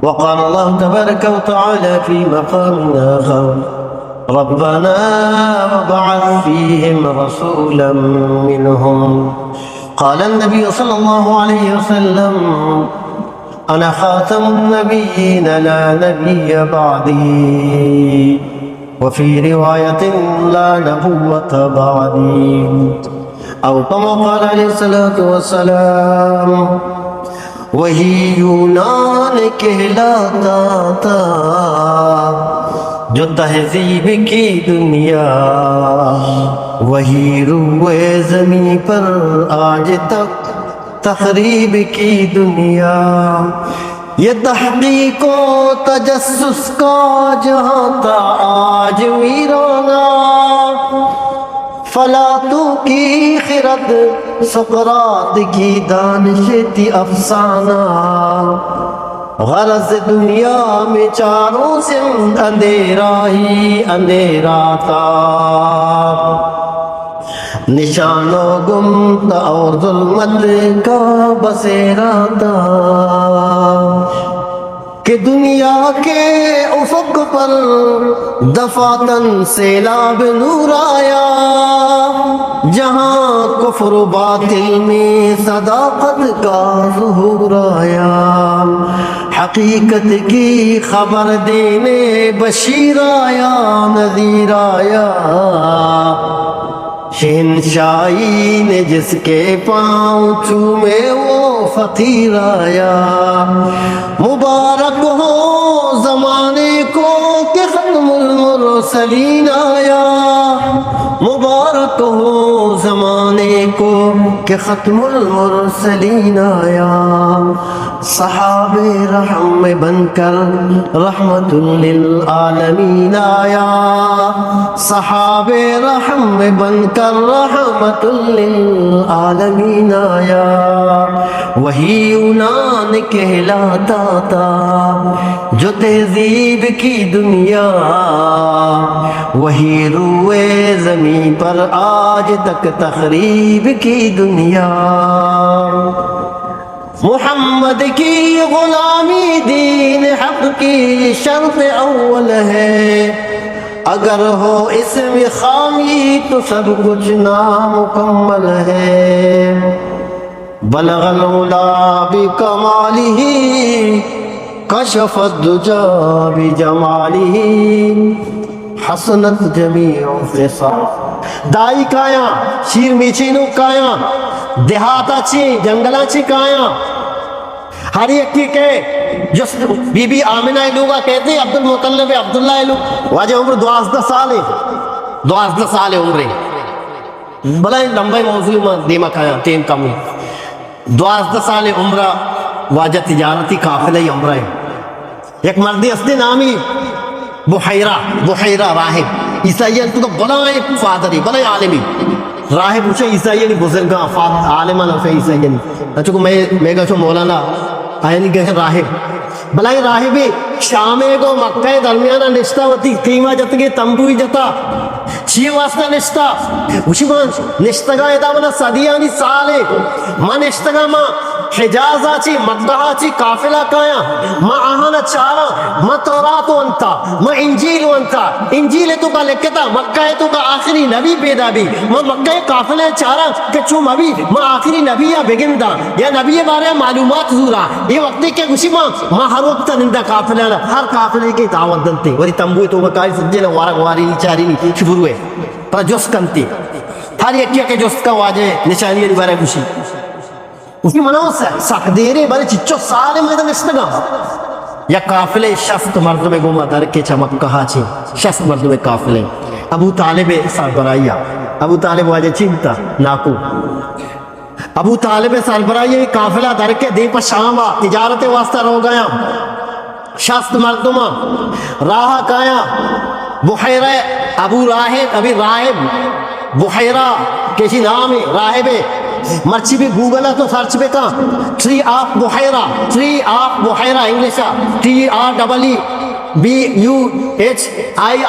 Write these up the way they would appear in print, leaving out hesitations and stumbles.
وقال الله تبارك وتعالى في مقام آخر ربنا وابعث فيهم رسولا منهم قال النبي صلى الله عليه وسلم أنا خاتم النبيين لا نبي بعدي وفي رواية لا نبوة بعدي أو كما قال عليه الصلاة والسلام वही यूनान कहलाता था जो तहजीब की दुनिया वही रुए ज़मीं पर आज तक तखरीब की दुनिया ये तहक़ीक़ व तजस्सुस का जहाँ था आज वीराना फलातू की खिरद सुकरात की दानिश थी अफसाना गरज दुनिया में चारों से अंधेरा ही अंधेरा था निशानो गुम था और जुल्मत का बसेरा था कि दुनिया के उफक पर दफातन सैलाब नूर आया जहाँ कुफ्र बातिल में सदाकत का ज़ुहूर आया हकीकत की खबर देने बशीर आया नज़ीर आया शहंशाही ने जिसके पाँव चूमे वो फकीर आया मुबारक हो ज़माने को कि ख़त्मुल मुरसलीन आया मुबारक हो ज़माने को कि ख़त्मुल मुरसलीन आया सहाबे रहम में बनकर रहमतुल लिल आलमीन आया सहाबे रहम में बनकर रहमतुल लिल आलमीन आया वही यूनान कहलाता था जो तहजीब की दुनिया वही रुए ज़मीं पर आज तक तखरीब की दुनिया मोहम्मद की गुलामी दीन हक की शर्त अव्वल है अगर हो इसमें खामी तो सब कुछ नामुकम्मल है बलगल उला बिकमालिही कशफत दुजा बिजमालिही हसनत जमीउ फिसाल दाई काया शीर मिचीनु काया देहाताची जंगलाची काया हर एक के जो बीबी आमिना लोग कहते हैं अब्दुल मुतल्लिब अब्दुल्ला लोग वाजे उम्र 12 साल है 12 साल है उम्र बड़ा लंबे मौजू में दिमाग आया तीन कम 12 साल उम्र वाजा तिजारती काफिले उम्र है एक मर्दी असली नामी बुहैरा राहिब ईसाई तो बड़ा फादर है बड़ा आलिमी राहिब पूछो ईसाई बुजुर्ग आलिमा नफे ईसाई अच्छा मैं कहूँ मौलाना आयन कहे राहिब भलाई राहिबी शामे को मक्का दरमियाना निष्ठा होती कीमा जतगे तंबुई जता ची वास्ता निष्ठा उसी मान निष्ठगा येता मना सदियानी साले मा निष्ठगा मा हिजाजाची मक्काची काफिला काया मा आहाना चारा मा तौरात वंता मा इंजील वंता इंजील तो का लेखता मक्का तो का आखिरी नबी पैदा भी मा मक्का काफिला चारा के चुम अभी मा आखिरी नबी या बेगिंदा या नबी बारे मालूमात जूरा ये वक्त के उसी मा हर वक्त निंदा काफिला हर काफिले की दावत दंते वरी तंबू तो का सज्जे वारा वारी चारी शुरू है पर जोस कंती हर एक के जोस का वाजे निशानी बारे खुशी उसकी मनो सकदेरे बारे चिच्चो सारे मैदान इस्तगा या काफिले शफ्त मर्द में गुमा दर के चमक कहा छी शफ्त मर्द में काफिले अबू तालिब सरबराइया अबू तालिब वाजे चिंता नाकू अबू तालिब सरबराइया काफिला दर के दे पर शामा तिजारत वास्ता रो गया शफ्त मर्दुमा राह काया बुहैरा अबू राहिब अभी राहिब बुहैरा कैसी नाम है राहिब मर्ची भी गूगल है तो सर्च पे का ट्री ऑफ बुहैरा इंग्लिश TREE BUHIRA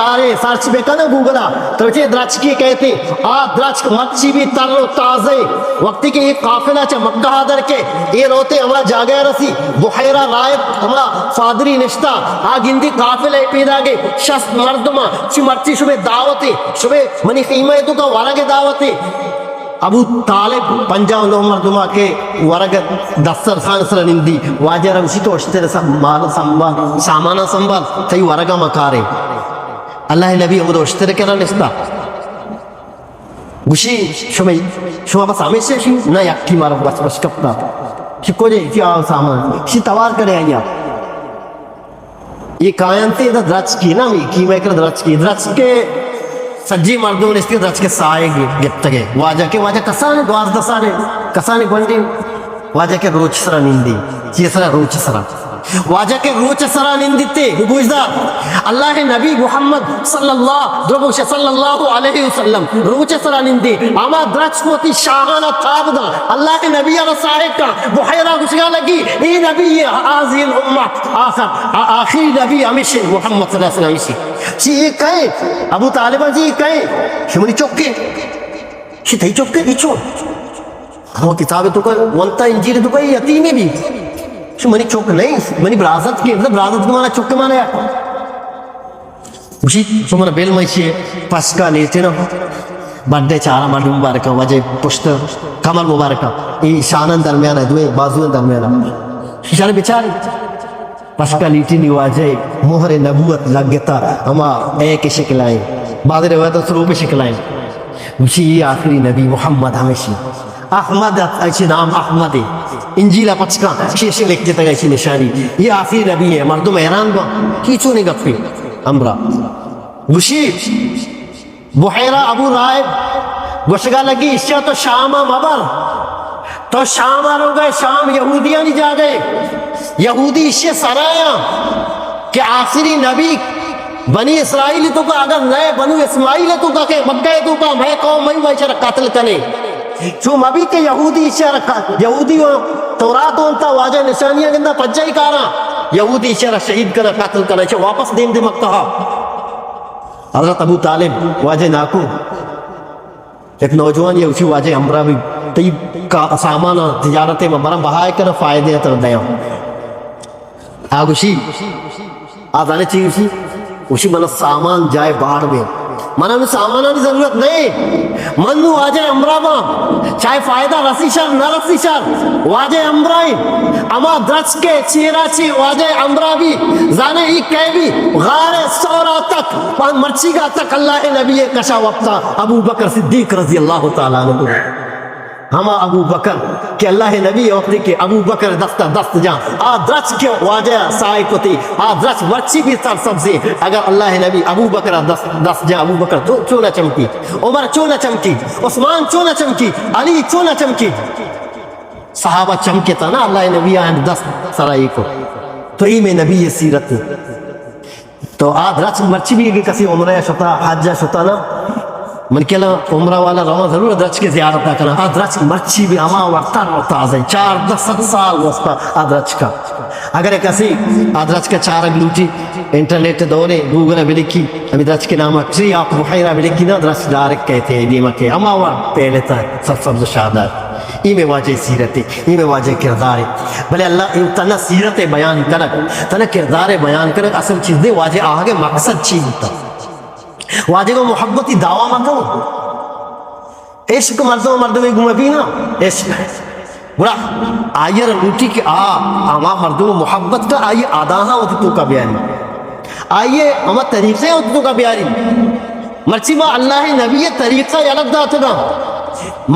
सर्च पे करना गूगला तो ये द्राक्ष की कहते आ द्राक्ष मच्छी भी तरो ताजे वक्त के एक काफिला च मक्का हादर के ये रोते हमरा जागे रसी बुहैरा राय हमरा फादरी निश्ता आ गिंदी काफिला पैदा के शस मर्दमा ची मर्ची शुबे दावते शुबे मनी कीमा तो का वारा के दावते अबू तालिब पंजाब लो मर्दमा के वरग दस्तर खान सर निंदी वाजर उसी तो अश्तर सब माल संभाल सामाना संभाल तई वरगा मकारे अल्लाह नबी अबू अश्तर के निस्ता गुशी शुमे शुमा बस हमेशा शी ना यक्की मारो बस कपड़ा शिको जे क्या सामान शी तवार करे आया ये कायंते इधर द्रच की ना मी की मैं कर द्रच के सज्जी मर्दों ने इसके द्रच के साए गिफ्तगे वाजा कसाने द्वार दसाने कसाने बंदी वाजा के रोच सरा निंदी चीसरा रोच सरा वाजा के रोच सरा निंदिते गुबुजदा अल्लाह नबी मुहम्मद सल्लल्लाहु अलैहि वसल्लम रोच सरा निंदी आमा द्रच कोती शाहाना ताबदा अल्लाह के नबी अल साहिब का बुहैरा गुसगा लगी ए नबी हाजिल उम्मा आखिरी नबी हमेशा मुहम्मद सल्लल्लाहु अलैहि वसल्लम ची कहे अबू तालिबा जी कहे शिमनी चौके शी थई चौके इचो वो किताब तो कर वंता इंजीर तो कही यती में भी शिमनी चौक नहीं मनी ब्राज़त के मतलब ब्राज़त के माना चौके माना या उसी तो मना बेल में ची पस्का लेते ना बर्थडे चारा मर्द मुबारक वजह पुश्त कमर मुबारक ये शानन दरमियान है दुए बाजुएं दरमियान इशारे बेचारे पस्का लीटी निवाजे मोहरे नबूवत लगता अमा एक शिकलाएं बाद रवायत स्वरूप शिकलाएं उसी आखिरी नबी मोहम्मद हमेशा अहमद ऐसे नाम अहमद है इंजीला पचका शेष लिख देता ऐसी निशानी ये आखिरी नबी है मर्दों हैरान बा कीचो नहीं गप्पी अमरा उसी बुहैरा अबू राय गुशगा लगी इससे तो शाम मबर तो शाम आ गए शाम यहूदियां नहीं जा गए यहूदी इससे सराया कि आखिरी नबी बनी इसराइल तो का अगर नए बनु इस्माइल तो का के मक्का तो का मैं कौम मैं वैसे कातिल कने जो मबी के यहूदी इससे यहूदी तौरात होता वाजे निशानियां गिंदा पज्जाई कारा यहूदी इससे शहीद कर कातिल करे छे वापस देन दे मक्का हजरत अबू तालिब वाजे नाकू एक नौजवान ये उसी वाजे हमरा भी तई का सामान तिजारत में बरा बहाय कर फायदे तर दया आगुशी आजाने चाहिए उसी मन सामान जाए बाढ़ में मना में सामान की जरूरत नहीं मन वाजे अमरामा चाहे फायदा रसीशर न रसीशर वाजे अमराई अमा द्रच के चेहरा ची वाजे अमरा भी जाने ही कह भी गारे सौरा तक पान मर्ची का तक अल्लाह नबी कशा वक्ता अबू बकर सिद्दीक रजी अल्लाह ताला अन्हु हमा अबू बकर के अल्लाह नबी वक्त के अबू बकर दस्ता दस्त जा आ द्रच के वाजे साई कोती आ द्रच मच्छी भी सर सबसे अगर अल्लाह नबी अबू बकर दस्त जा अबू बकर तो चोला चमकी उमर चोला चमकी उस्मान चोला चमकी अली चोला चमकी सहाबा चमके था ना अल्लाह नबी आन दस्त सराई को तो ई में नबी ये सीरत तो आ द्रच मच्छी भी कसी उम्र शुता हज शुता ना मन के उम्र वाला रवा जरूर द्रच के जियारत करना आ द्रच मच्छी भी अमा वक्ता ताज़ 4-10 साल वस्ता आद्रच का अगर कैसी आद्रच का 4 लूटी इंटरनेट दौरे गूगल में लिखी अभी द्रच के नाम अक्सरी आप बुहैरा में लिखी ना द्रच डायरेक्ट कहते हैं दीमा के अमा वा पहले था सब शादार ई में वाजे सीरत ई में वाजे किरदार भले अल्लाह तना सीरत बयान कर तना किरदार बयान कर असल चीज़ें वाजे आगे मकसद चीज होता वाजे को मोहब्बती दावा मत हो इश्क मर्दों में घूमे भी ना इश्क बुरा आयर लूटी के आमा मर्दों में मोहब्बत का आइए आदाना होती तो का बयानी आइए हमारे तरीक़े होती तो का बयानी मर्ची माँ अल्लाह नबी तरीक़ा अलग दाते ना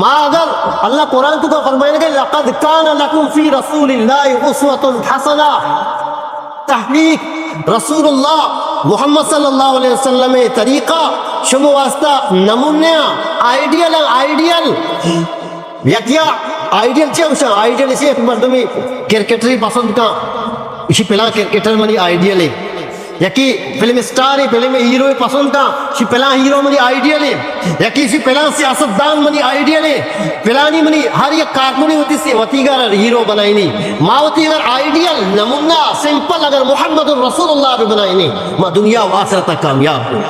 माँ अगर अल्लाह कुरान तो का फरमाएगा लक़द कान लकुम फ़ी रसूलिल्लाहि उस्वतुन हसना तहक़ीक़ रसूलुल्लाह मोहम्मद सल्लल्लाहु अलैहि वसल्लम तरीका शुभ वास्ता नमूना आइडियल यकिया आइडियल छे आइडियल इसे मर्दों में क्रिकेटरी पसंद का इसी पहला क्रिकेटर मनी आइडियल है यकी फिल्म स्टार है फिल्म हीरो पसंद का शी पहला हीरो मनी आइडियल है यकी शी पहला सियासतदान मनी आइडियल है पहलानी मनी हर एक कारकुनी होती से वतीगर हीरो बनाई नहीं मावती अगर आइडियल नमूना सिंपल अगर मोहम्मद रसूलुल्लाह भी बनाई नहीं माँ दुनिया व आखिरत तक कामयाब हो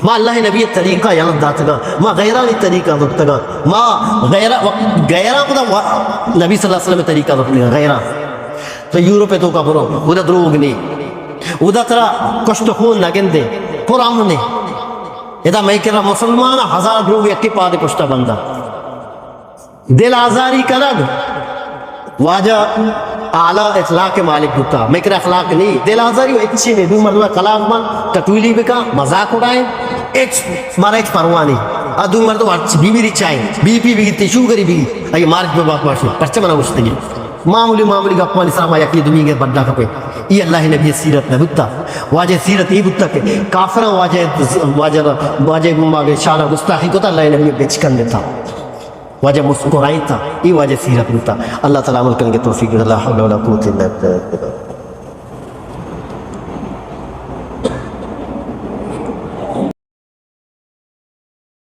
माँ अल्लाह नबी तरीका याद दातगा माँ गैरा ने तरीका दक्तगा माँ गैरा को नबी सल्लल्लाहु अलैहि वसल्लम तरीका दक्तगा गैरा तो यूरोप तो का बरो उधर द्रोग नहीं उधर तरह कष्ट खून लगेंदे कुरान ने इधर मैं कह रहा मुसलमान 1000 द्रोग एक के पादे पुष्टा बंदा दिल आजारी करग वाजा आला इखलाक के मालिक होता मैं कह रहा अखलाक नहीं दिल आजारी अच्छी में दू मरला कलाम मान टटुली बिका मजाक उड़ाए एक मारा एक परवानी अदू मर तो बीबी रिचाए बीपी भी शुगर भी अये मार्क में बात माशे परचे मना उछतेगी मामूली मामूली गप्पानी सामा यकी दुनिया के बड्डा कपे ये अल्लाह नबी सीरत में बुत्ता वाजे सीरत ये बुत्ता के काफरा वाजे वाजे वाजे गुम्मा शाना गुस्ताखी को तो अल्लाह नबी बेच कर देता वाजे मुस्कुराई था ये वाजे सीरत बुत्ता अल्लाह ताला अमल करने के तौफीक अल्लाह हौला वला कुव्वत इल्ला बिल्लाह